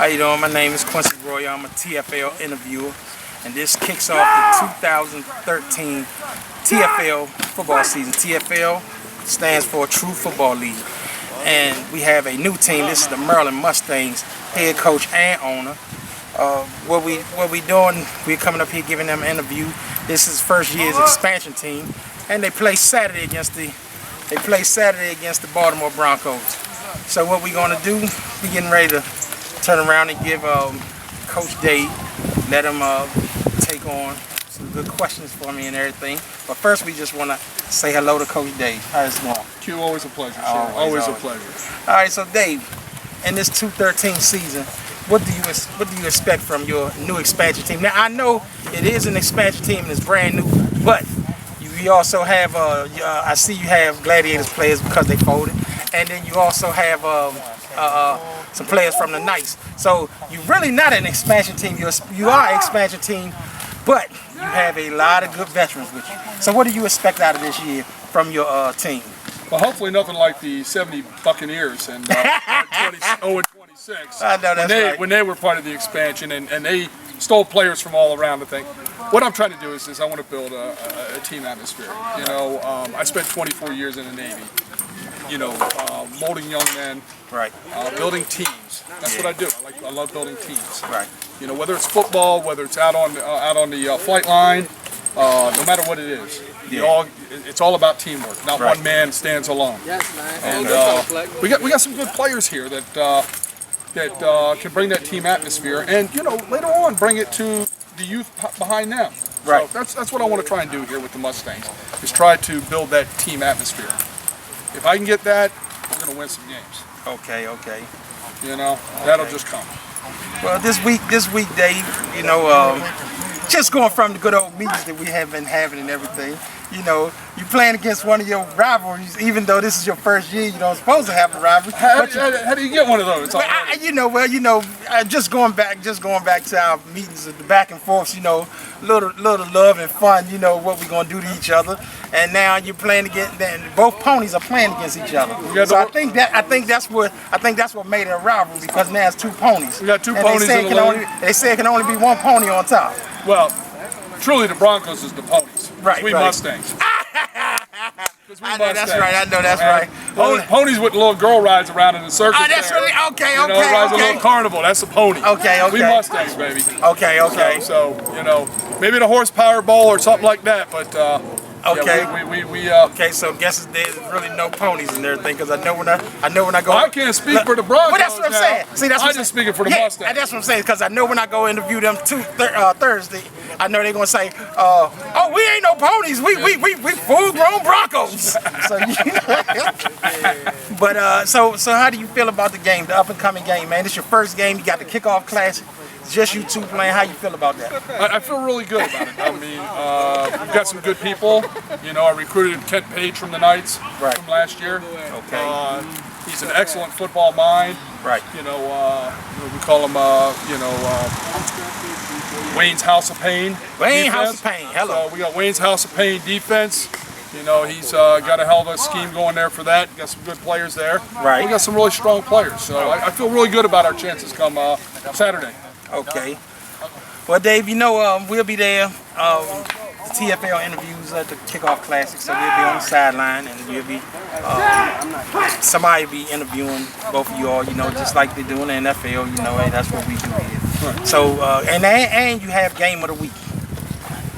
How you doing? My name is Quincy Roy. I'm a TFL interviewer, and this kicks off the 2013 TFL football season. TFL stands for True Football League, and we have a new team. This is the Maryland Mustangs head coach and owner. What we doing? We're coming up here giving them an interview. This is first year's expansion team, and they play Saturday against the Baltimore Broncos. So what we're gonna do? We're getting ready to turn around and give Coach Dave, let him take on some good questions for me and everything. But first, we just want to say hello to Coach Dave. How's it going? Q, always a pleasure, sir. Always a pleasure. All right, so Dave, in this 2013 season, what do you expect from your new expansion team? Now I know it is an expansion team and it's brand new, but you also have I see you have Gladiators players because they folded, and then you also have some players from the Knights. So you're really not an expansion team. You are an expansion team, but you have a lot of good veterans with you. So what do you expect out of this year from your team? Well, hopefully nothing like the 70 Buccaneers and 0-26. I know that's right. When they were part of the expansion and they stole players from all around, I think. What I'm trying to do is I want to build a team atmosphere. You know, I spent 24 years in the Navy. You know, molding young men, right? Building teams. That's what I do. I love building teams. Right. You know, whether it's football, whether it's out on the flight line, no matter what it is, it's all about teamwork. Not one man stands alone. Yes, man. And we got some good players here that can bring that team atmosphere, and you know, later on bring it to the youth behind them. Right. So that's what I want to try and do here with the Mustangs, is try to build that team atmosphere. If I can get that, we're going to win some games. Okay. You know, that'll just come. Well, this week, Dave, you know, just going from the good old meetings that we have been having and everything, you know, you playing against one of your rivalries, even though this is your first year, you don't supposed to have a rivalry. How do you get one of those? Just going back to our meetings, the back and forths, you know, little love and fun, you know, what we're gonna do to each other. And now you're playing against, both ponies are playing against each other. So I think that's what made it a rivalry, because now it's two ponies. We got two ponies in the league. They say it can only be one pony on top. Well, truly the Broncos is the ponies. Right. We Mustangs. I know that's right. Ponies with little girl rides around in the circus. Oh, that's really okay. Rides a little carnival. That's a pony. Okay. We Mustangs, baby. Okay. So you know, maybe the horsepower bowl or something like that, but. Okay. Yeah, okay, so guess there's really no ponies and everything, because I know when I go. I can't speak for the Broncos. But that's what I'm saying. See, that's what I'm just speaking for the Mustangs. And that's what I'm saying, because I know when I go interview them Thursday, I know they're gonna say, "Oh, we ain't no ponies. We full-grown Broncos." So, but so how do you feel about the game, the up-and-coming game, man? It's your first game. You got the kickoff classic. Just you two playing. How you feel about that? I feel really good about it. I mean, we've got some good people. You know, I recruited Kent Page from the Knights from last year. Okay. He's an excellent football mind. Right. You know, we call him, Wayne's House of Pain. Wayne's House of Pain. Hello. So we got Wayne's House of Pain defense. You know, he's got a hell of a scheme going there for that. Got some good players there. Right. We got some really strong players. So I feel really good about our chances come Saturday. Okay. Well, Dave, you know, we'll be there. The TFL interviews at the kickoff classic, so we'll be on the sideline, and we'll be somebody will be interviewing both of you all, you know, just like they do in the NFL. You know, hey, that's what we do here. Right. So, and you have game of the week.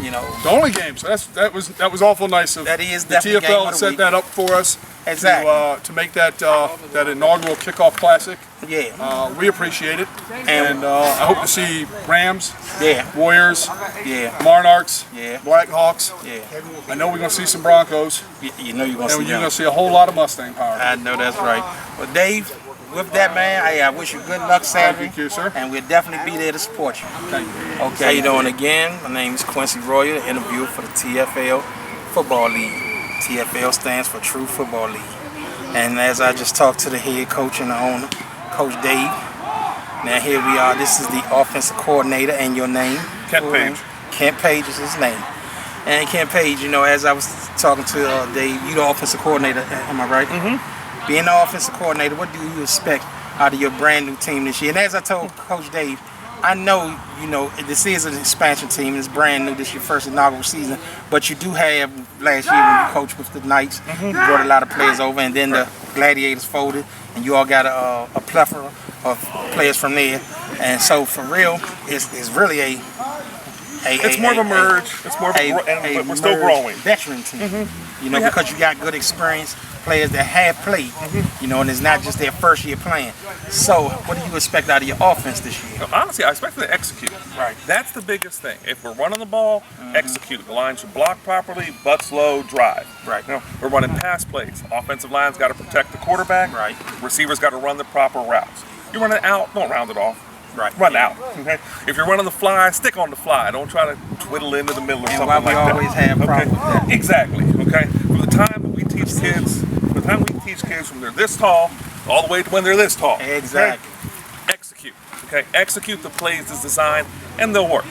You know, the only game. So that was awful nice of the TFL to set that up for us. Exactly. To make that inaugural kickoff classic. Yeah. We appreciate it, and I hope to see Rams. Yeah. Warriors. Yeah. Monarchs. Yeah. Blackhawks. Yeah. I know we're gonna see some Broncos. You know you're gonna see them. And you're gonna see a whole lot of Mustang power. I know that's right. Well, Dave, with that, man, I wish you good luck Saturday. Thank you, sir. And we'll definitely be there to support you. Thank you. Okay. How you doing again? My name is Quincy Roy, the interviewer for the TFL Football League. TFL stands for True Football League. And as I just talked to the head coach and the owner, Coach Dave. Now here we are. This is the offensive coordinator, and your name? Kent Page. Kent Page is his name. And Kent Page, you know, as I was talking to Dave, you the offensive coordinator, am I right? Mm-hmm. Being the offensive coordinator, what do you expect out of your brand new team this year? And as I told Coach Dave, I know, this is an expansion team. It's brand new. This is your first inaugural season. But you do have, last year when you coached with the Knights, you brought a lot of players over, and then the Gladiators folded, and you all got a plethora of players from there. And so, for real, it's really it's more of a merge. It's more of but we're still growing. Veteran team, because you got good experienced players that have played, and it's not just their first year playing. So, what do you expect out of your offense this year? Honestly, I expect them to execute. Right. That's the biggest thing. If we're running the ball, execute. The line should block properly, butts low, drive. Right. We're running pass plays. Offensive line's got to protect the quarterback. Right. Receivers got to run the proper routes. You run it out, don't round it off. Right. Run out. Okay. If you're running the fly, stick on the fly. Don't try to twiddle into the middle or something like that. And why we always have problems with that. Exactly. Okay. From the time that we teach kids, from they're this tall all the way to when they're this tall. Exactly. Okay? Execute. Okay. Execute the plays as designed, and they'll work.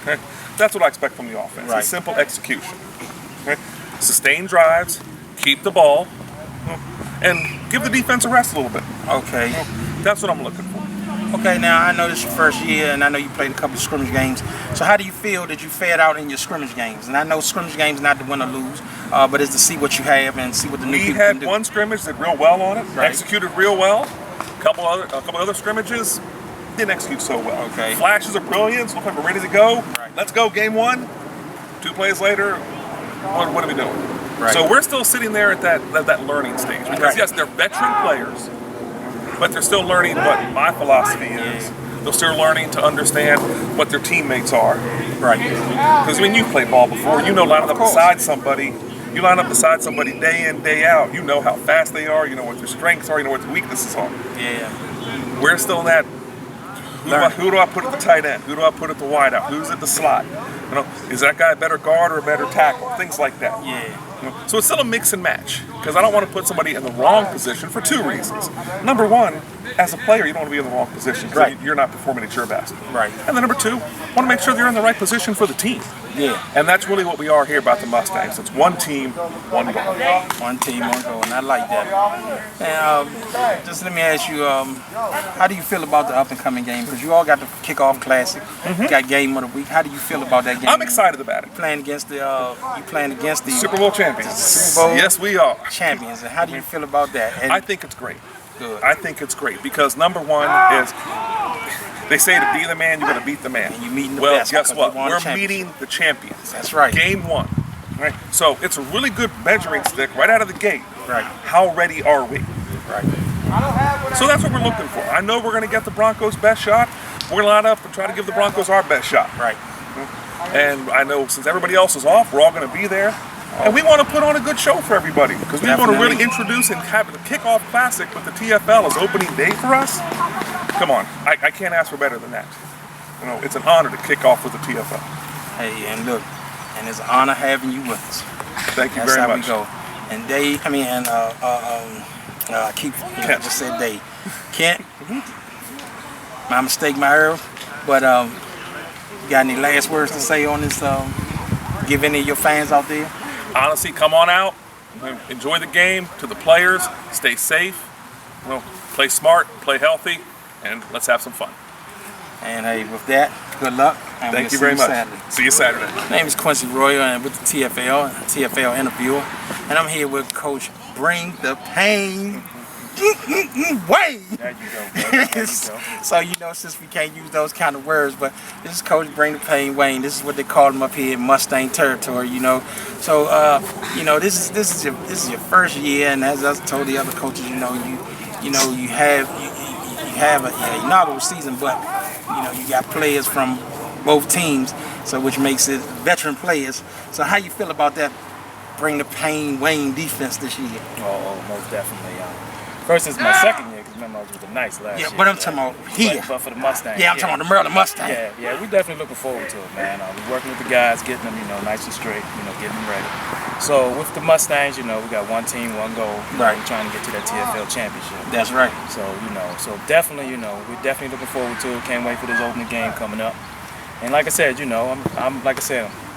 Okay. That's what I expect from the offense. Right. It's simple execution. Okay. Sustain drives, keep the ball, and give the defense a rest a little bit. Okay. That's what I'm looking for. Okay, now I know this is your first year, and I know you played a couple of scrimmage games. So how do you feel that you fared out in your scrimmage games? And I know scrimmage games not to win or lose, but it's to see what you have and see what the new people can do. We had one scrimmage that real well on it, Right. executed real well. A couple other scrimmages didn't execute so well. Okay. Flashes of brilliance, look like we're ready to go. Right. Let's go, game one. 2 plays later, what are we doing? Right. So we're still sitting there at that learning stage. Because Right. yes, they're veteran players, but they're still learning what my philosophy is. They're still learning to understand what their teammates are. Right. Because when you've played ball before, lining up beside somebody. You line up beside somebody day in, day out. You know how fast they are. You know what their strengths are. You know what their weaknesses are. Yeah. We're still in that. Who do I put at the tight end? Who do I put at the wideout? Who's at the slot? Is that guy a better guard or a better tackle? Things like that. Yeah. So it's still a mix and match, because I don't want to put somebody in the wrong position for 2 reasons. Number one, as a player, you don't want to be in the wrong position because Right. you're not performing at your best. Right. And then number two, want to make sure they're in the right position for the team. Yeah. And that's really what we are here about the Mustangs. It's one team, one goal. One team, one goal, and I like that. And just let me ask you, how do you feel about the up-and-coming game? Because you all got the kickoff classic, got game of the week. How do you feel about that game? I'm excited about it. Playing against the Super Bowl champions. Super Bowl Yes, we are. champions. And how do you feel about that? And I think it's great. good. I think it's great because number one is they say to be the man, you got to beat the man. And you meeting the well, best guess because what? they won We're championships. meeting the champions. That's right. Game one. Right. So it's a really good measuring stick right out of the gate. Right. How ready are we? Right. So that's what we're looking for. I know we're going to get the Broncos' best shot. We're going to line up and try to give the Broncos our best shot. Right. And I know since everybody else is off, we're all going to be there. And we want to put on a good show for everybody because we want to really introduce and have the kickoff classic with the TFL as opening day for us. Come on, I can't ask for better than that. It's an honor to kick off with the TFL. Hey, and look, and it's an honor having you with us. Thank you That's very how much. we go. And Dave, I keep, Kent. just said Dave. Kent, my mistake, my error. But you got any last words to say on this? Give any of your fans out there? Honestly, come on out, enjoy the game. To the players, stay safe, play smart, play healthy, and let's have some fun. And hey, with that, good luck. And Thank you we'll very see much. Saturday. See you Saturday. My name is Quincy Royer, and with the TFL interviewer, and I'm here with Coach Bring the Pain Wayne. There you go, bro. There you go. So since we can't use those kind of words, but this is Coach Bring the Pain Wayne. This is what they call him up here in Mustang territory. So this is your first year, and as I told the other coaches, you have an inaugural season, but you got players from both teams, so which makes it veteran players. So how you feel about that Bring the Pain Wayne defense this year? Oh, most definitely. First, it's my second year because remember I was with the Knights last year. Yeah, but I'm talking about here. But for the Mustangs. Yeah, I'm talking about the Maryland Mustang. Yeah, we definitely looking forward to it, man. We're working with the guys, getting them, nice and straight, getting them ready. So with the Mustangs, we got one team, one goal. Right. We're trying to get to that TFL championship. That's right. So, so definitely, we're definitely looking forward to it. Can't wait for this opening game coming up. And like I said, I'm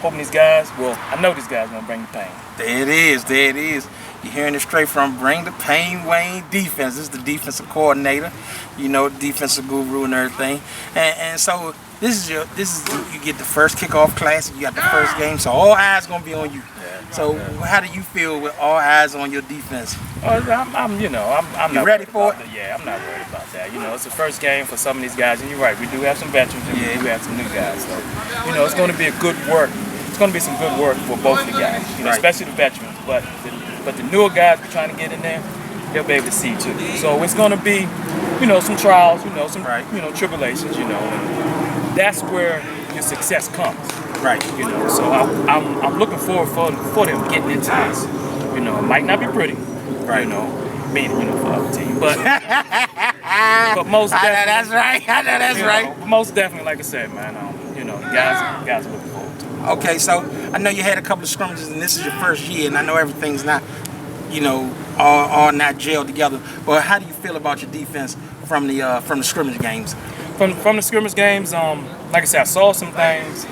hoping these guys, I know these guys gonna bring the pain. There it is. You're hearing it straight from Bring the Pain Wayne Defense. This is the defensive coordinator, you know, defensive guru and everything. And so this is you get the first kickoff class, you got the first game, so all eyes gonna be on you. So how do you feel with all eyes on your defense? I'm not ready for it? Yeah, I'm not worried about that. You know, it's the first game for some of these guys, and you're right. We do have some veterans, and we do have some new guys. So, you know, it's going to be a good work. It's going to be some good work for both the guys, you know, especially the veterans. But the newer guys we're trying to get in there, they'll be able to see too. So it's going to be, you know, some trials, you know, some tribulations, you know. And that's where your success comes. Right. You know, so I'm looking forward for them getting into this. You know, it might not be pretty. Right. You know, meaning, you know, for other team, but most definitely. That's right. That's right. Know, most definitely, like I said, man. You know, the guys are looking forward to it. Okay, so I know you had a couple of scrimmages, and this is your first year, and I know everything's not, you know, all not gelled together. But how do you feel about your defense from the scrimmage games? From the scrimmage games, like I said, I saw some things,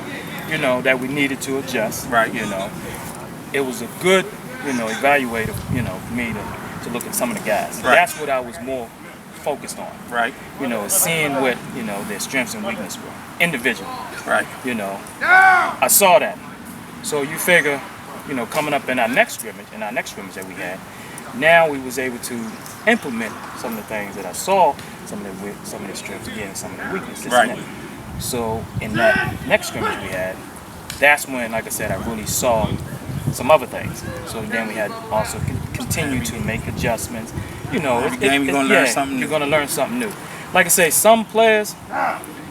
you know, that we needed to adjust. Right. You know, it was a good, you know, evaluator, you know, for me to look at some of the guys. Right. That's what I was more focused on. Right. You know, seeing what, you know, their strengths and weaknesses were individually. Right. You know, I saw that. So you figure, you know, coming up in our next scrimmage that we had, now we was able to implement some of the things that I saw, some of the strengths again, some of the weaknesses. Right. So in that next scrimmage we had, that's when, like I said, I really saw some other things. So then we had also continue to make adjustments. You know, every game you're gonna learn something new. You're gonna learn something new. Like I say, some players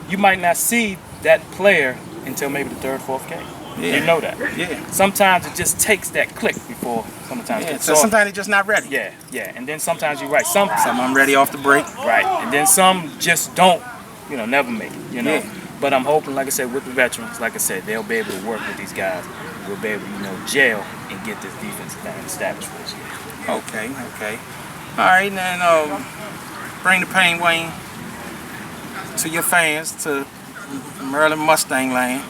you might not see that player until maybe the third, fourth game. Yeah. You know that. Yeah. Sometimes it just takes that click before sometimes. Yeah. So sometimes they're just not ready. Yeah. And then sometimes you're right. Some I'm ready off the break. Right. And then some just don't, you know, never make it. You know. Yeah. But I'm hoping, like I said, with the veterans, like I said, they'll be able to work with these guys. We'll be able to, you know, gel and get this defensive thing established for this year. Okay. All right, then Bring the Pain, Wayne, to your fans, to Maryland Mustang land.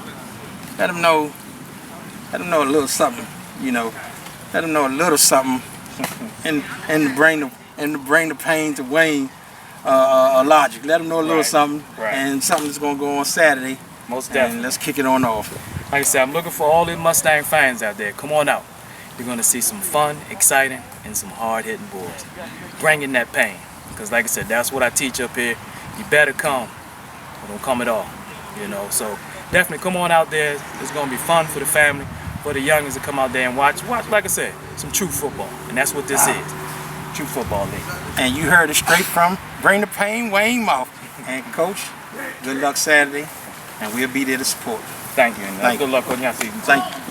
Let them know a little something, you know. Let them know a little something, and bring the pain to Wayne. Logic. Let them know a little something, and something that's gonna go on Saturday. Most definitely. And let's kick it on off. Like I said, I'm looking for all the Mustang fans out there. Come on out. You're gonna see some fun, exciting, and some hard-hitting boys. Bringing that pain, because like I said, that's what I teach up here. You better come, or don't come at all. You know, so definitely come on out there. It's gonna be fun for the family, for the youngins to come out there and watch. Like I said, some true football, and that's what this is. True football league. And you heard it straight from Bring the Pain, Wayne Mouth. And Coach, good luck Saturday, and we'll be there to support. Thank you, and good luck on your season. Thank you.